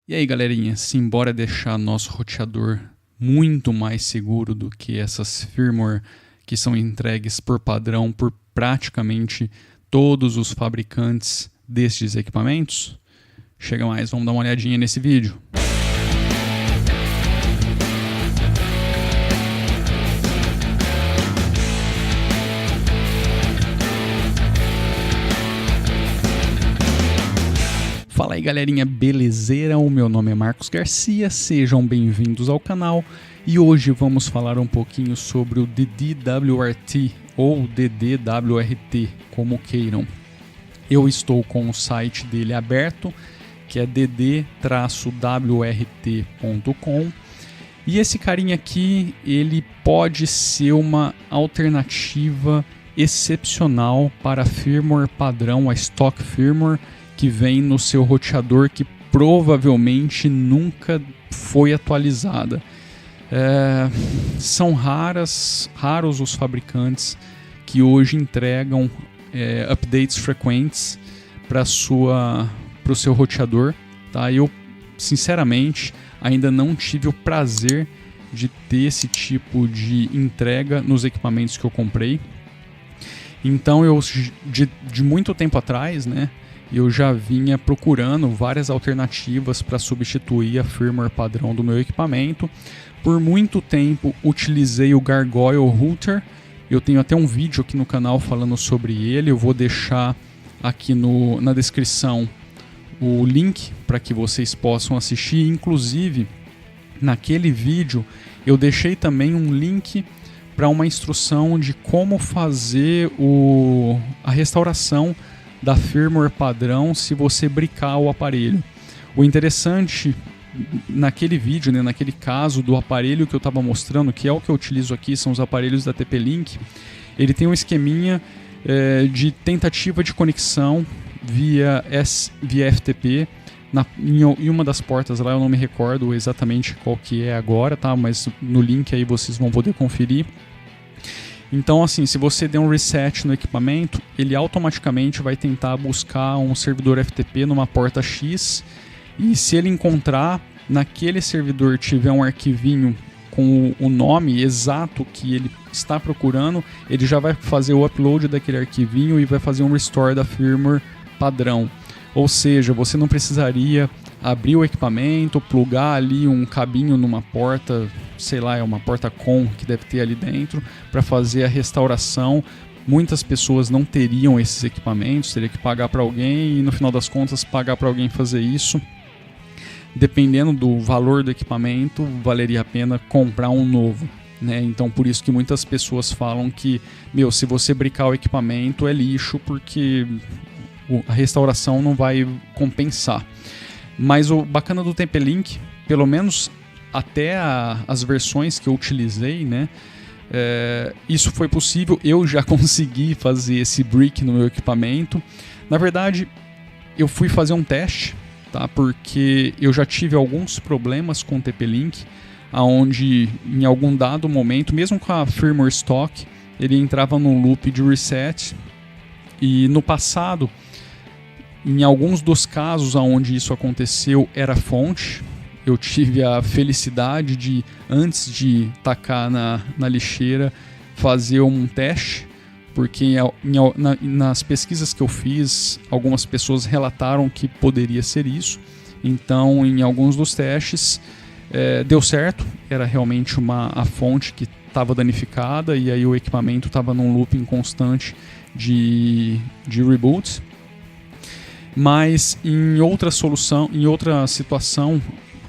E aí, galerinha, simbora deixar nosso roteador muito mais seguro do que essas firmware que são entregues por padrão por praticamente todos os fabricantes destes equipamentos? Chega mais, vamos dar uma olhadinha nesse vídeo. Fala aí, galerinha, belezeira? O meu nome é Marcos Garcia, sejam bem-vindos ao canal e hoje vamos falar um pouquinho sobre o DD-WRT ou DD-WRT, como queiram. Eu estou com o site dele aberto, que é dd-wrt.com, e esse carinha aqui, ele pode ser uma alternativa excepcional para a firmware padrão, a stock firmware, que vem no seu roteador que provavelmente nunca foi atualizada. São raros os fabricantes que hoje entregam updates frequentes para o seu roteador. Tá? Eu, sinceramente, ainda não tive o prazer de ter esse tipo de entrega nos equipamentos que eu comprei. Então, de muito tempo atrás, né, eu já vinha procurando várias alternativas para substituir a firmware padrão do meu equipamento. Por muito tempo utilizei o Gargoyle Router. Eu tenho até um vídeo aqui no canal falando sobre ele. Eu vou deixar aqui na descrição o link para que vocês possam assistir. Inclusive, naquele vídeo eu deixei também um link para uma instrução de como fazer a restauração da firmware padrão se você bricar o aparelho. O interessante naquele vídeo, né, naquele caso do aparelho que eu estava mostrando, que é o que eu utilizo aqui, são os aparelhos da TP-Link, ele tem um esqueminha de tentativa de conexão via FTP em uma das portas lá, eu não me recordo exatamente qual que é agora, tá? Mas no link aí vocês vão poder conferir. Então, assim, se você der um reset no equipamento, ele automaticamente vai tentar buscar um servidor FTP numa porta X, e se ele encontrar naquele servidor tiver um arquivinho com o nome exato que ele está procurando, ele já vai fazer o upload daquele arquivinho e vai fazer um restore da firmware padrão. Ou seja, você não precisaria abrir o equipamento, plugar ali um cabinho numa porta, sei lá, é uma porta COM que deve ter ali dentro, para fazer a restauração. Muitas pessoas não teriam esses equipamentos, teria que pagar para alguém e no final das contas pagar para alguém fazer isso. Dependendo do valor do equipamento, valeria a pena comprar um novo, né? Então por isso que muitas pessoas falam que, se você bricar o equipamento é lixo porque a restauração não vai compensar. Mas o bacana do TP-Link, pelo menos até as versões que eu utilizei, né, isso foi possível. Eu já consegui fazer esse brick no meu equipamento. Na verdade, eu fui fazer um teste, tá, porque eu já tive alguns problemas com o TP-Link, onde em algum dado momento, mesmo com a firmware stock, ele entrava num loop de reset. E no passado, em alguns dos casos onde isso aconteceu, era a fonte. Eu tive a felicidade de, antes de tacar na lixeira, fazer um teste, porque nas pesquisas que eu fiz, algumas pessoas relataram que poderia ser isso. Então, em alguns dos testes, deu certo. Era realmente a fonte que estava danificada e aí o equipamento estava num looping constante de reboots. Mas em outra situação,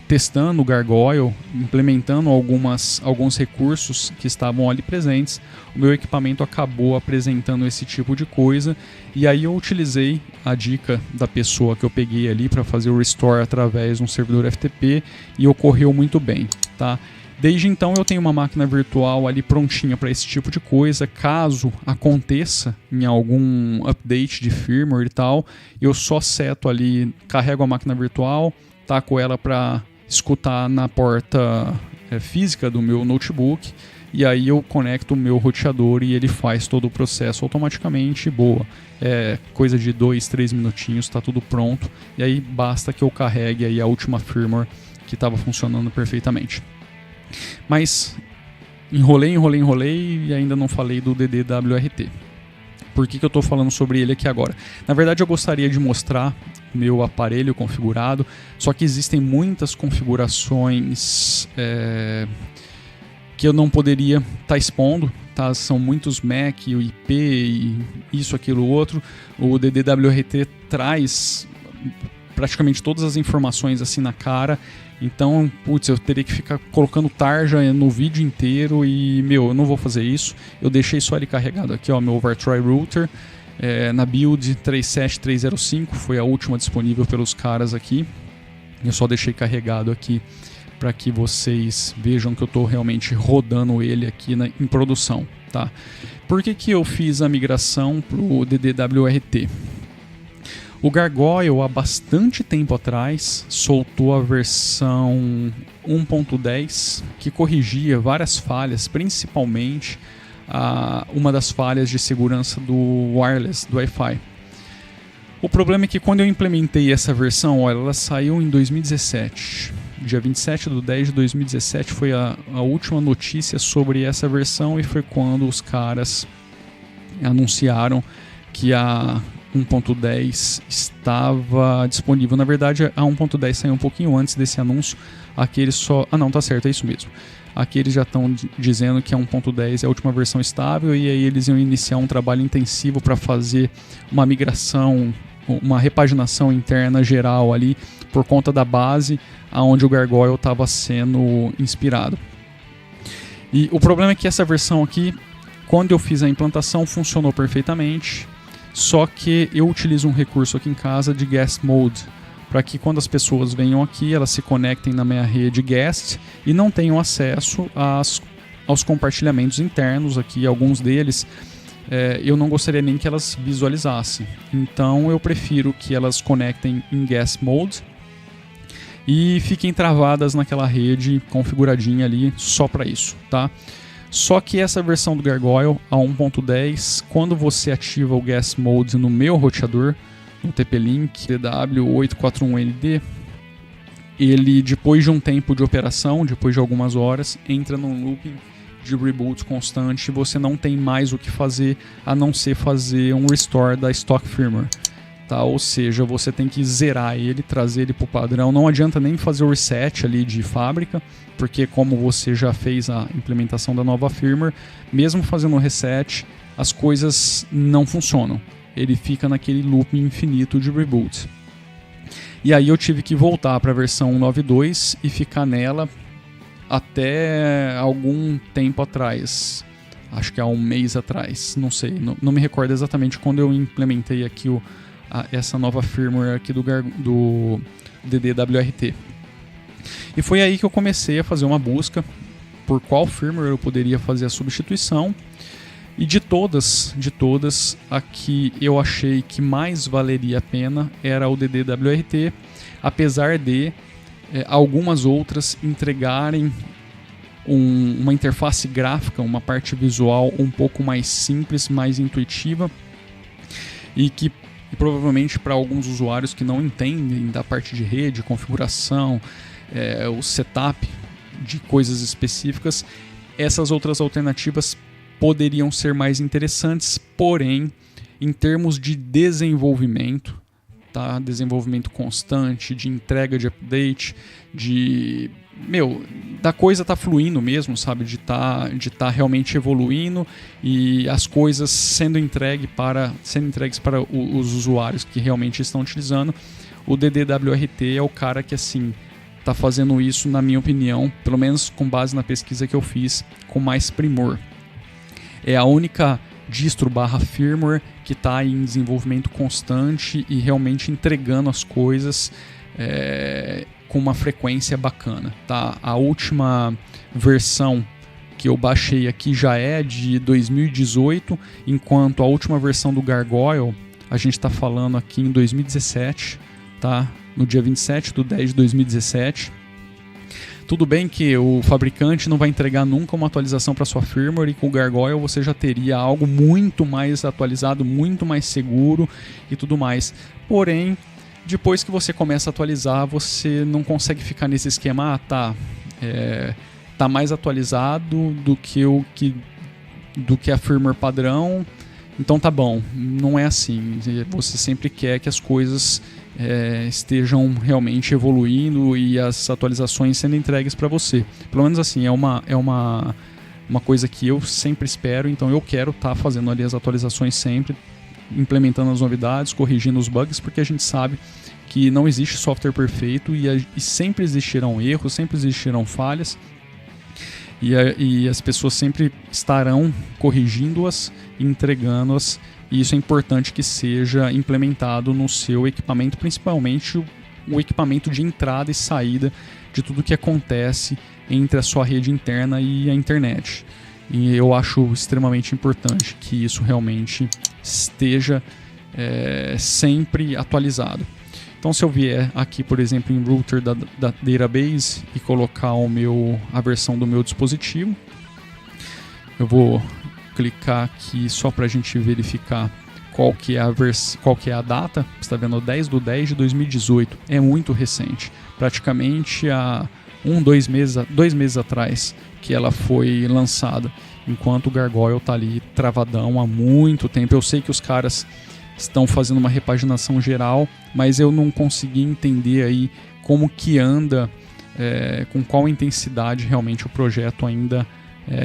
testando o Gargoyle, implementando alguns recursos que estavam ali presentes, o meu equipamento acabou apresentando esse tipo de coisa, e aí eu utilizei a dica da pessoa que eu peguei ali para fazer o restore através de um servidor FTP e ocorreu muito bem, tá? Desde então eu tenho uma máquina virtual ali prontinha para esse tipo de coisa. Caso aconteça em algum update de firmware e tal, eu só seto ali, carrego a máquina virtual, taco ela para escutar na porta física do meu notebook e aí eu conecto o meu roteador e ele faz todo o processo automaticamente, boa. É coisa de 2, 3 minutinhos, está tudo pronto, e aí basta que eu carregue aí a última firmware que estava funcionando perfeitamente. Mas enrolei e ainda não falei do DDWRT. Por que eu estou falando sobre ele aqui agora? Na verdade, eu gostaria de mostrar meu aparelho configurado, só que existem muitas configurações que eu não poderia estar expondo, tá? São muitos MAC, o IP e isso, aquilo, outro. O DDWRT traz praticamente todas as informações assim na cara, então, eu teria que ficar colocando tarja no vídeo inteiro e, eu não vou fazer isso. Eu deixei só ele carregado aqui, ó, meu Overtroy Router, na build 37305, foi a última disponível pelos caras aqui. Eu só deixei carregado aqui para que vocês vejam que eu estou realmente rodando ele aqui em produção, tá? Por que eu fiz a migração para o DDWRT? O Gargoyle, há bastante tempo atrás, soltou a versão 1.10 que corrigia várias falhas, principalmente uma das falhas de segurança do wireless, do Wi-Fi. O problema é que quando eu implementei essa versão, ela saiu em 2017. Dia 27/10/2017 foi a última notícia sobre essa versão e foi quando os caras anunciaram que a 1.10 estava disponível. Na verdade, a 1.10 saiu um pouquinho antes desse anúncio. Aqueles só... não, tá certo, é isso mesmo. Aqui eles já estão dizendo que a 1.10 é a última versão estável e aí eles iam iniciar um trabalho intensivo para fazer uma migração, uma repaginação interna geral ali por conta da base aonde o Gargoyle estava sendo inspirado. E o problema é que essa versão aqui, quando eu fiz a implantação, funcionou perfeitamente. Só que eu utilizo um recurso aqui em casa de Guest Mode, para que quando as pessoas venham aqui, elas se conectem na minha rede Guest e não tenham acesso aos compartilhamentos internos aqui, alguns deles eu não gostaria nem que elas visualizassem. Então eu prefiro que elas conectem em Guest Mode e fiquem travadas naquela rede configuradinha ali só para isso, tá? Só que essa versão do Gargoyle, a 1.10, quando você ativa o Guest Mode no meu roteador, no TP-Link DW841LD, ele, depois de um tempo de operação, depois de algumas horas, entra num looping de reboot constante e você não tem mais o que fazer a não ser fazer um restore da stock firmware. Tá? Ou seja, você tem que zerar ele, trazer ele para o padrão. Não adianta nem fazer o reset ali de fábrica, porque como você já fez a implementação da nova firmware, mesmo fazendo o reset, as coisas não funcionam. Ele fica naquele loop infinito de reboot. E aí eu tive que voltar para a versão 1.9.2 e ficar nela até algum tempo atrás. Acho que há um mês atrás, não sei, não me recordo exatamente quando eu implementei aqui essa nova firmware aqui do DDWRT. E foi aí que eu comecei a fazer uma busca por qual firmware eu poderia fazer a substituição. E de todas, a que eu achei que mais valeria a pena era o DDWRT, apesar de algumas outras entregarem uma interface gráfica, uma parte visual um pouco mais simples, mais intuitiva, e que provavelmente para alguns usuários que não entendem da parte de rede, configuração, o setup de coisas específicas, essas outras alternativas poderiam ser mais interessantes, porém, em termos de desenvolvimento, tá? Desenvolvimento constante, de entrega de update, da coisa tá fluindo mesmo, sabe? De tá realmente evoluindo e as coisas sendo entregues para os usuários que realmente estão utilizando. O DDWRT é o cara que, assim, tá fazendo isso, na minha opinião, pelo menos com base na pesquisa que eu fiz, com mais primor. É a única distro /firmware que está em desenvolvimento constante e realmente entregando as coisas com uma frequência bacana. Tá? A última versão que eu baixei aqui já é de 2018, enquanto a última versão do Gargoyle, a gente está falando aqui em 2017, tá? No dia 27/10/2017. Tudo bem que o fabricante não vai entregar nunca uma atualização para sua firmware, e com o Gargoyle você já teria algo muito mais atualizado, muito mais seguro e tudo mais. Porém, depois que você começa a atualizar, você não consegue ficar nesse esquema, tá mais atualizado do que a firmware padrão, então tá bom. Não é assim. Você sempre quer que as coisas estejam realmente evoluindo e as atualizações sendo entregues para você. Pelo menos assim, é uma coisa que eu sempre espero, então eu quero estar fazendo ali as atualizações sempre, implementando as novidades, corrigindo os bugs, porque a gente sabe que não existe software perfeito e sempre existirão erros, sempre existirão falhas, e as pessoas sempre estarão corrigindo-as e entregando-as, e isso é importante que seja implementado no seu equipamento, principalmente o equipamento de entrada e saída de tudo que acontece entre a sua rede interna e a internet. E eu acho extremamente importante que isso realmente esteja sempre atualizado. Então, se eu vier aqui, por exemplo, em router da database e colocar a versão do meu dispositivo, eu vou clicar aqui só para a gente verificar qual que é a data. Você está vendo 10/10/2018, é muito recente, praticamente há 2 meses atrás que ela foi lançada, enquanto o Gargoyle está ali travadão há muito tempo. Eu sei que os caras estão fazendo uma repaginação geral, mas eu não consegui entender aí como que anda, com qual intensidade realmente o projeto ainda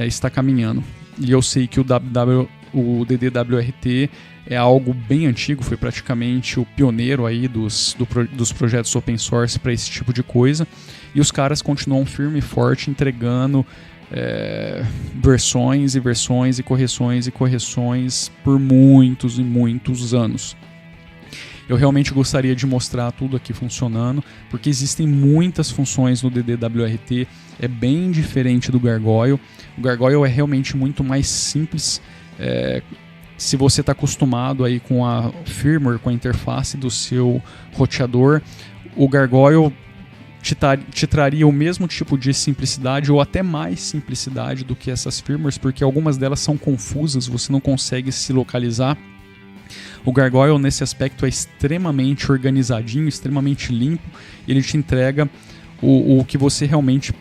está caminhando. E eu sei que o DDWRT é algo bem antigo, foi praticamente o pioneiro aí dos projetos open source para esse tipo de coisa, e os caras continuam firme e forte entregando versões e versões e correções por muitos e muitos anos. Eu realmente gostaria de mostrar tudo aqui funcionando, porque existem muitas funções no DDWRT, é bem diferente do Gargoyle. O Gargoyle é realmente muito mais simples. Se você está acostumado aí com a firmware, com a interface do seu roteador, o Gargoyle te traria o mesmo tipo de simplicidade ou até mais simplicidade do que essas firmwares, porque algumas delas são confusas, você não consegue se localizar. O Gargoyle nesse aspecto é extremamente organizadinho, extremamente limpo, ele te entrega o que você realmente...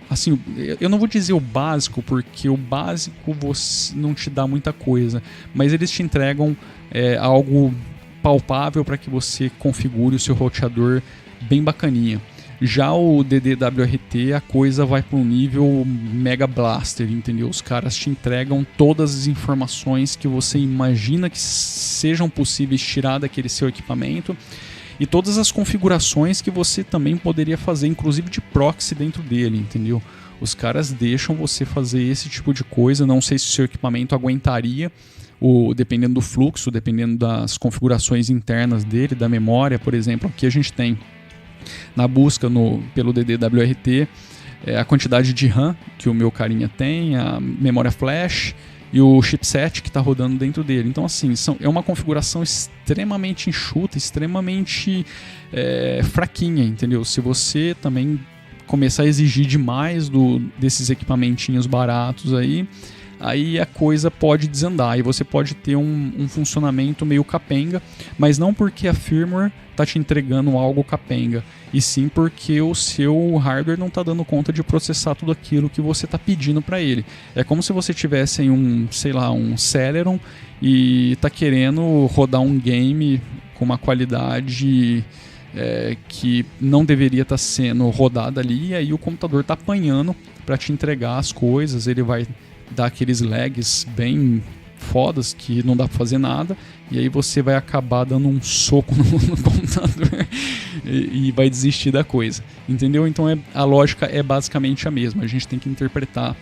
Assim, eu não vou dizer o básico, porque o básico você não te dá muita coisa, mas eles te entregam algo palpável para que você configure o seu roteador bem bacaninha. Já o DDWRT, a coisa vai para um nível Mega Blaster, entendeu? Os caras te entregam todas as informações que você imagina que sejam possíveis tirar daquele seu equipamento, e todas as configurações que você também poderia fazer, inclusive de proxy dentro dele, entendeu? Os caras deixam você fazer esse tipo de coisa. Não sei se o seu equipamento aguentaria, dependendo do fluxo, dependendo das configurações internas dele, da memória, por exemplo. Aqui a gente tem na busca pelo DDWRT a quantidade de RAM que o meu carinha tem, a memória flash e o chipset que está rodando dentro dele. Então, assim, é uma configuração extremamente enxuta, extremamente fraquinha, entendeu? Se você também começar a exigir demais desses equipamentinhos baratos aí a coisa pode desandar e você pode ter um funcionamento meio capenga, mas não porque a firmware está te entregando algo capenga, e sim porque o seu hardware não está dando conta de processar tudo aquilo que você está pedindo para ele. É como se você tivesse em um Celeron e está querendo rodar um game com uma qualidade que não deveria estar sendo rodada ali, e aí o computador está apanhando para te entregar as coisas, ele vai dar aqueles lags bem fodas que não dá pra fazer nada, e aí você vai acabar dando um soco no computador e vai desistir da coisa, entendeu? Então a lógica é basicamente a mesma. A gente tem que interpretar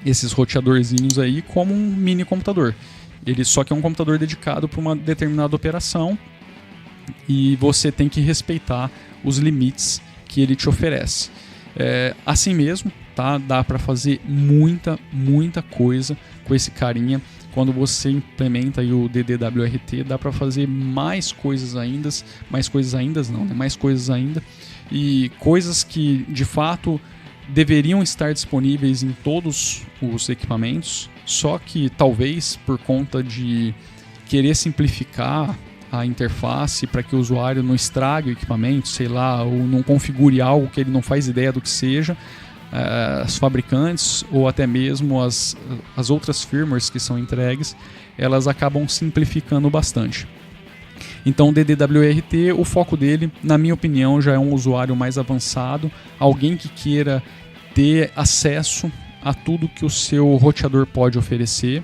esses roteadorzinhos aí como um mini computador. Ele só que é um computador dedicado para uma determinada operação, e você tem que respeitar os limites que ele te oferece. Assim mesmo, tá? Dá para fazer muita coisa com esse carinha. Quando você implementa aí o DDWRT, dá para fazer mais coisas ainda, e coisas que de fato deveriam estar disponíveis em todos os equipamentos, só que talvez por conta de querer simplificar a interface para que o usuário não estrague o equipamento, sei lá, ou não configure algo que ele não faz ideia do que seja, as fabricantes ou até mesmo as outras firmwares que são entregues, elas acabam simplificando bastante. Então o DDWRT, o foco dele, na minha opinião, já é um usuário mais avançado, alguém que queira ter acesso a tudo que o seu roteador pode oferecer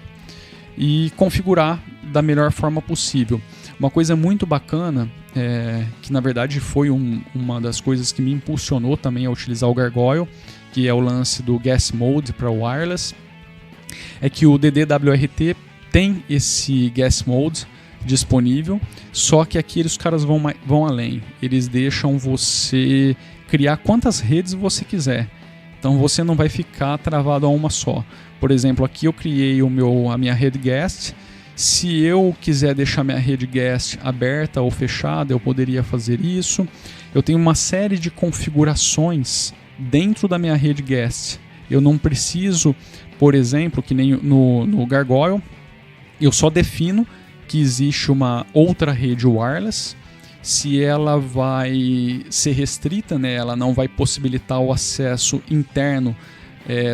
e configurar da melhor forma possível. Uma coisa muito bacana, que na verdade foi uma das coisas que me impulsionou também a utilizar o Gargoyle, que é o lance do Gas Mode para wireless, é que o DDWRT tem esse Gas Mode disponível, só que aqui os caras vão além. Eles deixam você criar quantas redes você quiser. Então você não vai ficar travado a uma só. Por exemplo, aqui eu criei a minha rede guest. Se eu quiser deixar minha rede guest aberta ou fechada, eu poderia fazer isso. Eu tenho uma série de configurações dentro da minha rede guest. Eu não preciso, por exemplo, que nem no Gargoyle, eu só defino que existe uma outra rede wireless. Se ela vai ser restrita, né, ela não vai possibilitar o acesso interno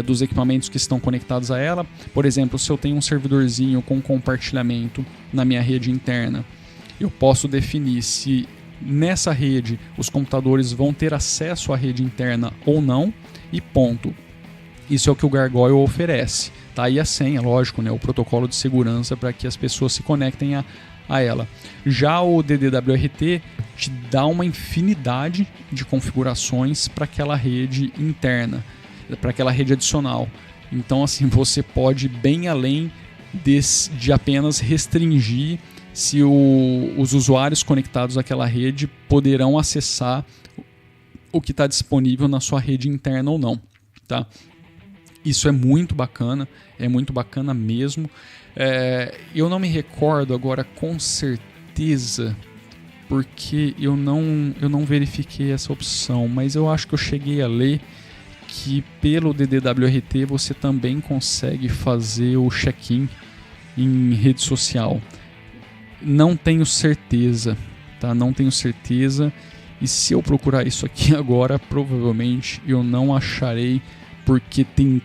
dos equipamentos que estão conectados a ela. Por exemplo, se eu tenho um servidorzinho com compartilhamento na minha rede interna, eu posso definir se nessa rede os computadores vão ter acesso à rede interna ou não, e ponto. Isso é o que o Gargoyle oferece. Tá aí a senha, lógico, né, o protocolo de segurança para que as pessoas se conectem a ela. Já o DDWRT te dá uma infinidade de configurações para aquela rede interna, para aquela rede adicional. Então, assim, você pode ir bem além de apenas restringir se os usuários conectados àquela rede poderão acessar o que está disponível na sua rede interna ou não, tá? Isso é muito bacana mesmo. Eu não me recordo agora com certeza, porque eu não verifiquei essa opção, mas eu acho que eu cheguei a ler que pelo DDWRT você também consegue fazer o check-in em rede social. Não tenho certeza, tá? Não tenho certeza, e se eu procurar isso aqui agora, provavelmente eu não acharei, porque tem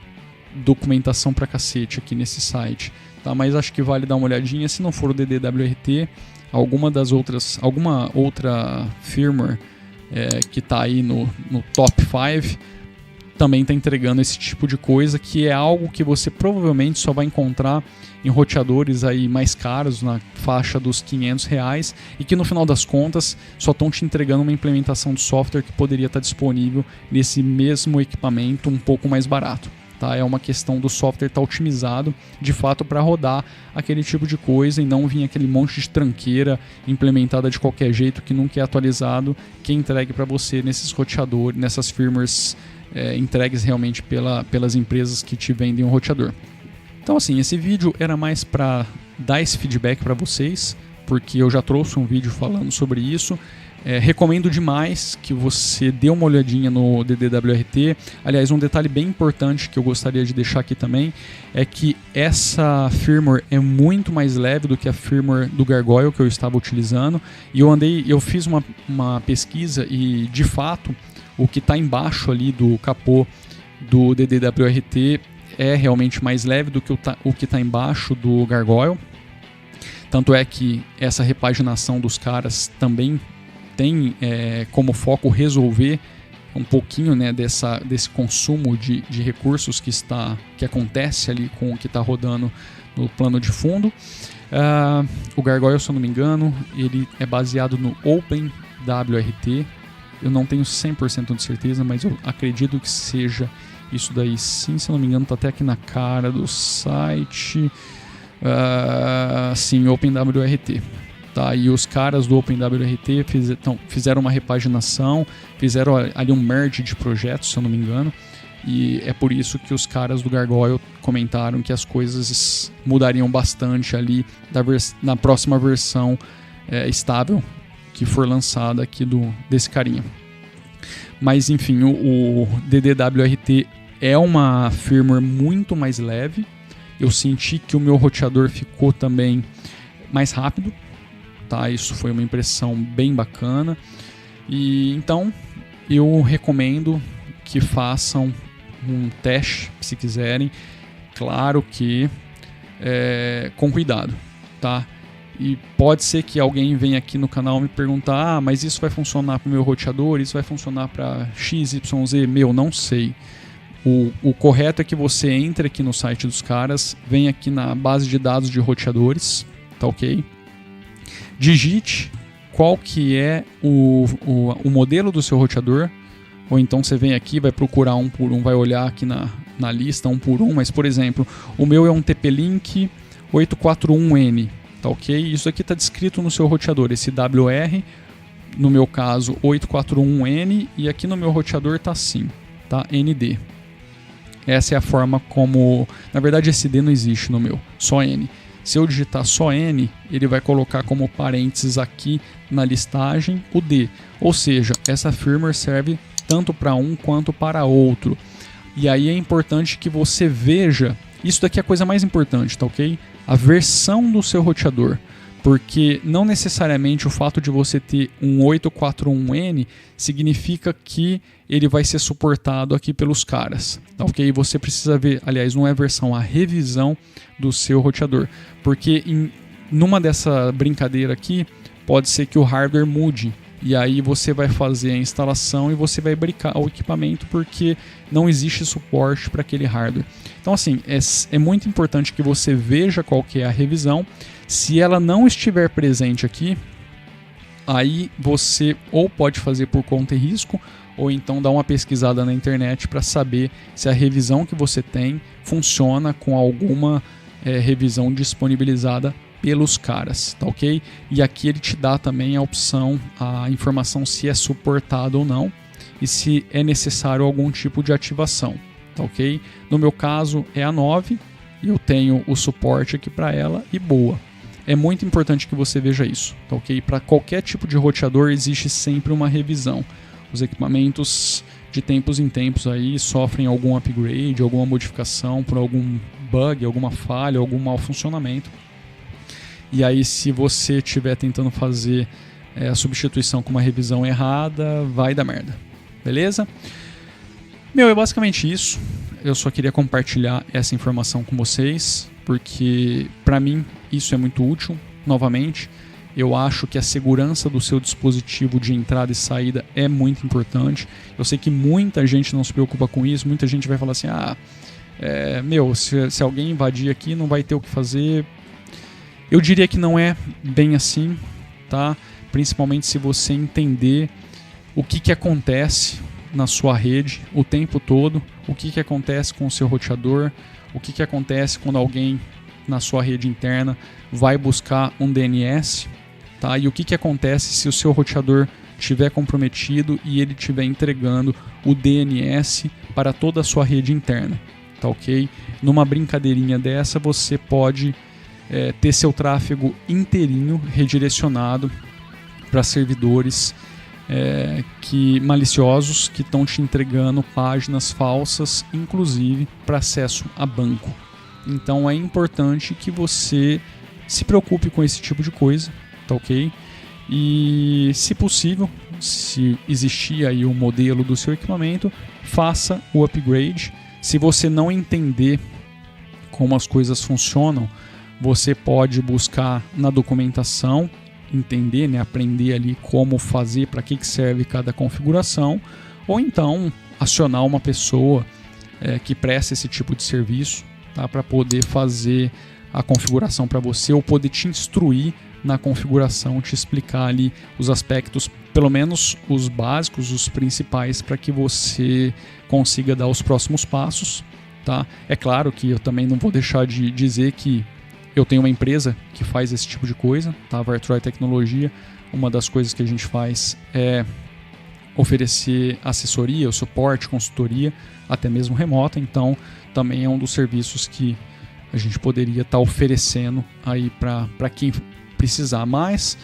documentação pra cacete aqui nesse site, tá? Mas acho que vale dar uma olhadinha. Se não for o DDWRT, alguma outra firmware que tá aí no top 5 também está entregando esse tipo de coisa, que é algo que você provavelmente só vai encontrar em roteadores aí mais caros, na faixa dos R$500, e que no final das contas só estão te entregando uma implementação de software que poderia estar disponível nesse mesmo equipamento um pouco mais barato. Tá? É uma questão do software estar otimizado de fato para rodar aquele tipo de coisa e não vir aquele monte de tranqueira implementada de qualquer jeito que nunca é atualizado, que é entregue para você nesses roteadores, nessas firmwares entregues realmente pelas empresas que te vendem um roteador. Então, assim, esse vídeo era mais para dar esse feedback para vocês, porque eu já trouxe um vídeo falando sobre isso. Recomendo demais que você dê uma olhadinha no DDWRT. Aliás, um detalhe bem importante que eu gostaria de deixar aqui também é que essa firmware é muito mais leve do que a firmware do Gargoyle que eu estava utilizando. E eu fiz uma pesquisa e, de fato, o que está embaixo ali do capô do DDWRT é realmente mais leve do que o que está embaixo do Gargoyle. Tanto é que essa repaginação dos caras também tem como foco resolver um pouquinho, né, desse consumo de recursos que acontece ali com o que está rodando no plano de fundo. O Gargoyle, se eu não me engano, ele é baseado no OpenWRT. Eu não tenho 100% de certeza, mas eu acredito que seja isso daí sim. Se eu não me engano, está até aqui na cara do site. Sim, OpenWRT. Tá, e os caras do OpenWRT fizeram uma repaginação, fizeram ali um merge de projetos, se eu não me engano, e é por isso que os caras do Gargoyle comentaram que as coisas mudariam bastante ali na próxima versão estável que for lançada aqui desse carinha. Mas enfim, o DDWRT é uma firmware muito mais leve. Eu senti que o meu roteador ficou também mais rápido, tá? Isso foi uma impressão bem bacana. E então eu recomendo que façam um teste, se quiserem. Claro que com cuidado, tá? E pode ser que alguém venha aqui no canal me perguntar: mas isso vai funcionar para o meu roteador? Isso vai funcionar para XYZ? Meu, não sei. O correto é que você entre aqui no site dos caras, venha aqui na base de dados de roteadores, tá ok? Digite qual que é o modelo do seu roteador, ou então você vem aqui, vai procurar um por um, vai olhar aqui na lista um por um, mas por exemplo, o meu é um TP-Link 841N, tá ok? Isso aqui está descrito no seu roteador, esse WR, no meu caso 841N, e aqui no meu roteador está assim, tá? ND. Essa é a forma como... Na verdade, esse D não existe no meu, só N. Se eu digitar só N, ele vai colocar como parênteses aqui na listagem o D. Ou seja, essa firmware serve tanto para um quanto para outro. E aí é importante que você veja... Isso daqui é a coisa mais importante, tá ok? A versão do seu roteador. Porque não necessariamente o fato de você ter um 841N significa que ele vai ser suportado aqui pelos caras, tá ok? Você precisa ver, aliás, não é a versão, a revisão do seu roteador, porque numa dessa brincadeira aqui, pode ser que o hardware mude, e aí você vai fazer a instalação e você vai brincar o equipamento porque não existe suporte para aquele hardware. Então assim, é muito importante que você veja qual que é a revisão. Se ela não estiver presente aqui, aí você ou pode fazer por conta e risco, ou então dar uma pesquisada na internet para saber se a revisão que você tem funciona com alguma revisão disponibilizada pelos caras, tá ok? E aqui ele te dá também a opção, a informação se é suportado ou não e se é necessário algum tipo de ativação, tá ok? No meu caso é a 9, eu tenho o suporte aqui para ela e boa. É muito importante que você veja isso, tá ok? Para qualquer tipo de roteador existe sempre uma revisão. Os equipamentos de tempos em tempos aí sofrem algum upgrade, alguma modificação por algum bug, alguma falha, algum mau funcionamento. E aí se você estiver tentando fazer a substituição com uma revisão errada, vai dar merda, beleza? Meu, é basicamente isso. Eu só queria compartilhar essa informação com vocês, porque para mim isso é muito útil. Novamente, eu acho que a segurança do seu dispositivo de entrada e saída é muito importante. Eu sei que muita gente não se preocupa com isso, muita gente vai falar assim: se alguém invadir aqui não vai ter o que fazer. Eu diria que não é bem assim, tá? Principalmente se você entender o que acontece na sua rede o tempo todo, o que acontece com o seu roteador, o que acontece quando alguém na sua rede interna vai buscar um DNS, tá? E o que acontece se o seu roteador estiver comprometido e ele estiver entregando o DNS para toda a sua rede interna, tá ok? Numa brincadeirinha dessa você pode ter seu tráfego inteirinho redirecionado para servidores maliciosos que estão te entregando páginas falsas, inclusive para acesso a banco. Então é importante que você se preocupe com esse tipo de coisa, tá ok? E se possível, se existir aí o modelo do seu equipamento, faça o upgrade. Se você não entender como as coisas funcionam, você pode buscar na documentação, entender, né, aprender ali como fazer, para que serve cada configuração, ou então acionar uma pessoa que presta esse tipo de serviço, tá, para poder fazer a configuração para você, ou poder te instruir na configuração, te explicar ali os aspectos, pelo menos os básicos, os principais, para que você consiga dar os próximos passos, tá? É claro que eu também não vou deixar de dizer que eu tenho uma empresa que faz esse tipo de coisa, tá? A Vartroy Tecnologia, uma das coisas que a gente faz é oferecer assessoria, suporte, consultoria, até mesmo remota, então também é um dos serviços que a gente poderia estar oferecendo aí para quem precisar. Mas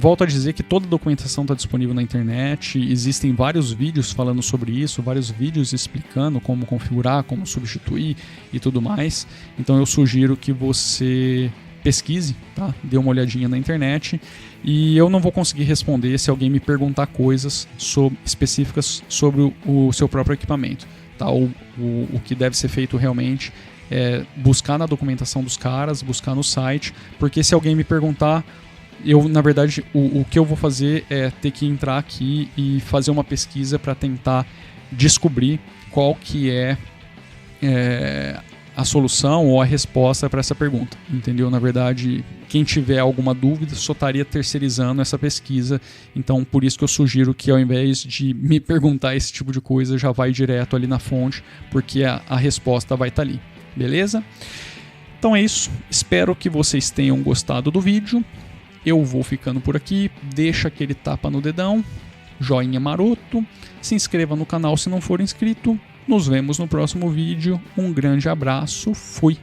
Volto a dizer que toda a documentação está disponível na internet, existem vários vídeos falando sobre isso, vários vídeos explicando como configurar, como substituir e tudo mais. Então eu sugiro que você pesquise, tá? Dê uma olhadinha na internet, e eu não vou conseguir responder se alguém me perguntar coisas específicas sobre o seu próprio equipamento. Tá? O que deve ser feito realmente é buscar na documentação dos caras, buscar no site, porque se alguém me perguntar, na verdade, o que eu vou fazer é ter que entrar aqui e fazer uma pesquisa para tentar descobrir qual que é a solução ou a resposta para essa pergunta, entendeu? Na verdade, quem tiver alguma dúvida só estaria terceirizando essa pesquisa, então por isso que eu sugiro que ao invés de me perguntar esse tipo de coisa, já vai direto ali na fonte, porque a resposta vai estar ali, beleza? Então é isso, espero que vocês tenham gostado do vídeo, eu vou ficando por aqui, deixa aquele tapa no dedão, joinha maroto, se inscreva no canal se não for inscrito. Nos vemos no próximo vídeo. Um grande abraço. Fui!